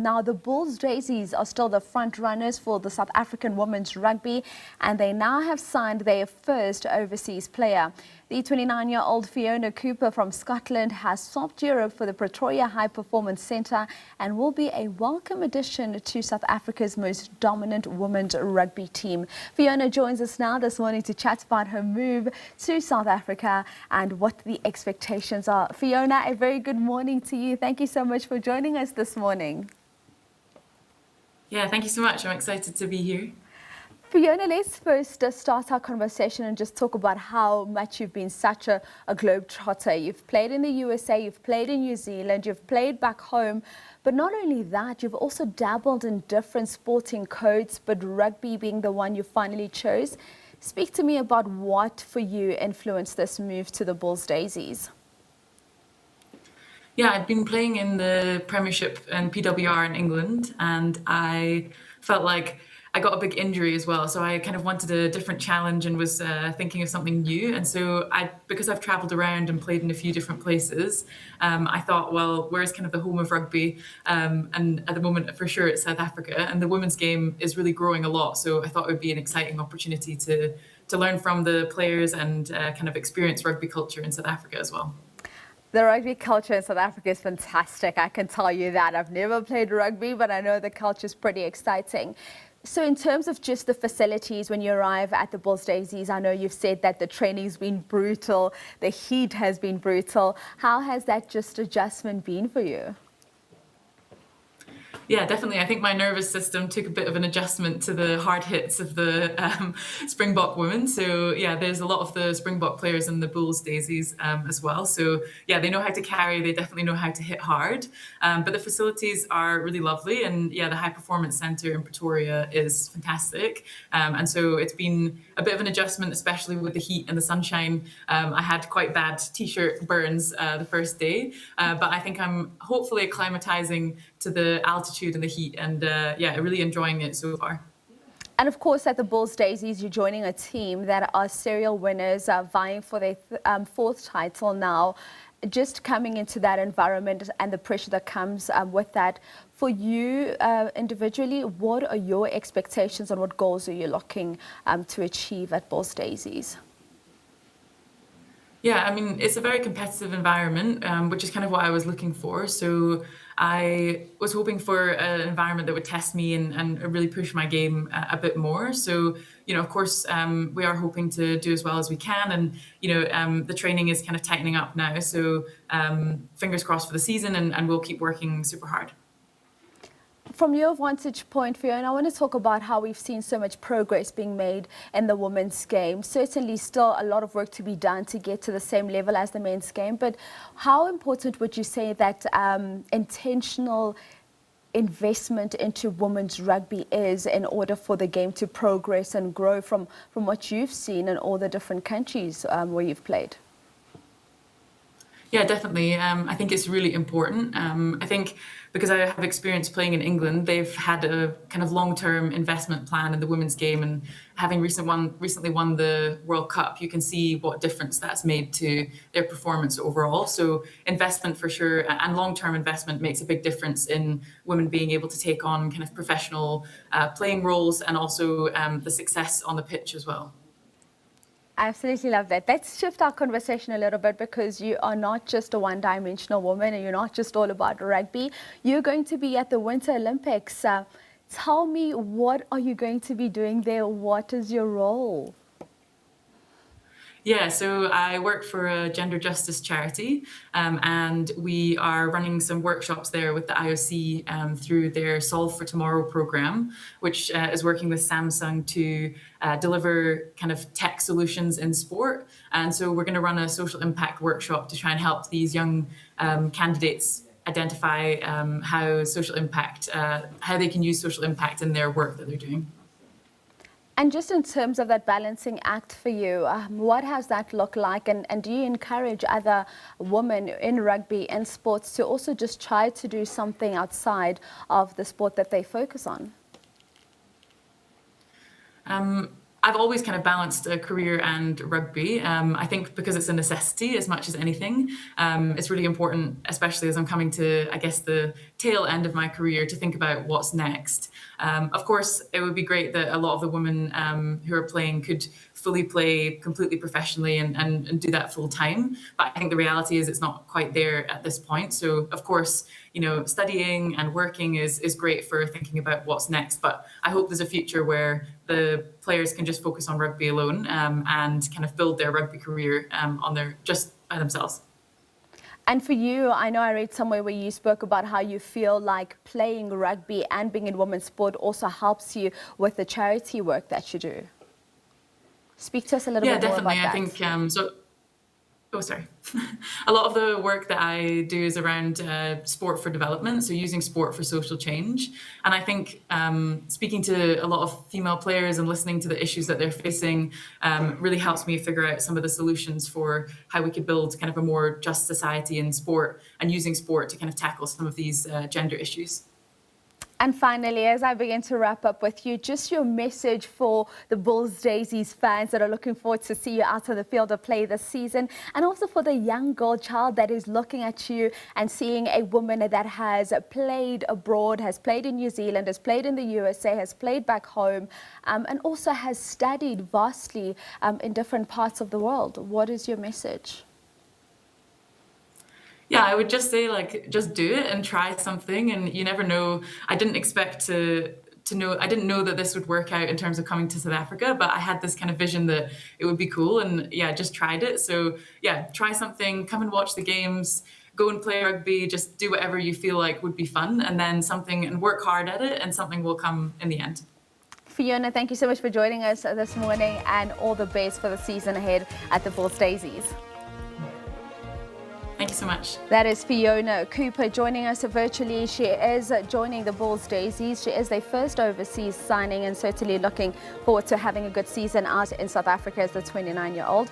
Now, the Bulls Daisies are still the front runners for the South African women's rugby, and they now have signed their first overseas player. The 29-year-old Fiona Cooper from Scotland has swapped Europe for the Pretoria High Performance Centre and will be a welcome addition to South Africa's most dominant women's rugby team. Fiona joins us now this morning to chat about her move to South Africa and what the expectations are. Fiona, a very good morning to you. Thank you so much for joining us this morning. Yeah, thank you so much. I'm excited to be here. Fiona, let's first start our conversation and just talk about how much you've been such a globetrotter. You've played in the USA, you've played in New Zealand, you've played back home. But not only that, you've also dabbled in different sporting codes, but rugby being the one you finally chose. Speak to me about what for you influenced this move to the Bulls Daisies. Yeah, I'd been playing in the Premiership and PWR in England, and I felt like I got a big injury as well. So I kind of wanted a different challenge and was thinking of something new. And so because I've traveled around and played in a few different places, I thought, well, where's kind of the home of rugby? And at the moment, for sure, it's South Africa. And the women's game is really growing a lot. So I thought it would be an exciting opportunity to learn from the players and kind of experience rugby culture in South Africa as well. The rugby culture in South Africa is fantastic. I can tell you that. I've never played rugby, but I know the culture is pretty exciting. So in terms of just the facilities, when you arrive at the Bulls Daisies, I know you've said that the training's been brutal, the heat has been brutal. How has that just adjustment been for you? Yeah, definitely. I think my nervous system took a bit of an adjustment to the hard hits of the Springbok women. So yeah, there's a lot of the Springbok players in the Bulls Daisies as well. So yeah, they know how to carry, they definitely know how to hit hard. But the facilities are really lovely. And yeah, the High Performance Centre in Pretoria is fantastic. And so it's been a bit of an adjustment, especially with the heat and the sunshine. I had quite bad t-shirt burns the first day, but I think I'm hopefully acclimatizing to the altitude and the heat, and yeah, really enjoying it so far. And of course, at the Bulls Daisies, you're joining a team that are serial winners, vying for their fourth title now. Just coming into that environment and the pressure that comes with that, for you individually, what are your expectations and what goals are you looking to achieve at Bulls Daisies? Yeah, I mean, it's a very competitive environment, which is kind of what I was looking for. So I was hoping for an environment that would test me and really push my game a bit more. So, you know, of course, we are hoping to do as well as we can. And, you know, the training is kind of tightening up now. So fingers crossed for the season, and we'll keep working super hard. From your vantage point, Fiona, I want to talk about how we've seen so much progress being made in the women's game. Certainly still a lot of work to be done to get to the same level as the men's game, but how important would you say that intentional investment into women's rugby is in order for the game to progress and grow from what you've seen in all the different countries where you've played? Yeah, definitely. I think it's really important. I think because I have experience playing in England, they've had a kind of long-term investment plan in the women's game, and having recently won the World Cup, you can see what difference that's made to their performance overall. So investment for sure, and long-term investment makes a big difference in women being able to take on kind of professional playing roles, and also the success on the pitch as well. I absolutely love that. Let's shift our conversation a little bit, because you are not just a one-dimensional woman and you're not just all about rugby. You're going to be at the Winter Olympics. Tell me, what are you going to be doing there? What is your role? Yeah, so I work for a gender justice charity, and we are running some workshops there with the IOC through their Solve for Tomorrow program, which is working with Samsung to deliver kind of tech solutions in sport. And so we're going to run a social impact workshop to try and help these young candidates identify how they can use social impact in their work that they're doing. And just in terms of that balancing act for you, what has that looked like? And do you encourage other women in rugby and sports to also just try to do something outside of the sport that they focus on? I've always kind of balanced a career and rugby. I think because it's a necessity as much as anything. It's really important, especially as I'm coming to, I guess, the tail end of my career to think about what's next. Of course, it would be great that a lot of the women who are playing could fully play completely professionally and do that full time. But I think the reality is it's not quite there at this point. So of course, studying and working is great for thinking about what's next. But I hope there's a future where the players can just focus on rugby alone and kind of build their rugby career just by themselves. And for you, I know I read somewhere where you spoke about how you feel like playing rugby and being in women's sport also helps you with the charity work that you do. Speak to us a little bit more about that. Yeah, definitely. I think so. Oh, sorry. A lot of the work that I do is around sport for development, so using sport for social change. And I think speaking to a lot of female players and listening to the issues that they're facing really helps me figure out some of the solutions for how we could build kind of a more just society in sport and using sport to kind of tackle some of these gender issues. And finally, as I begin to wrap up with you, just your message for the Bulls Daisies fans that are looking forward to see you out on the field of play this season, and also for the young girl child that is looking at you and seeing a woman that has played abroad, has played in New Zealand, has played in the USA, has played back home, and also has studied vastly in different parts of the world. What is your message? Yeah, I would just say, just do it and try something. And you never know. I didn't expect to know. I didn't know that this would work out in terms of coming to South Africa, but I had this kind of vision that it would be cool. And yeah, just tried it. So yeah, try something, come and watch the games, go and play rugby, just do whatever you feel like would be fun, and then and work hard at it, and something will come in the end. Fiona, thank you so much for joining us this morning, and all the best for the season ahead at the Bulls Daisies. Thank you so much. That is Fiona Cooper joining us virtually. She is joining the Bulls Daisies. She is their first overseas signing, and certainly looking forward to having a good season out in South Africa as the 29-year-old.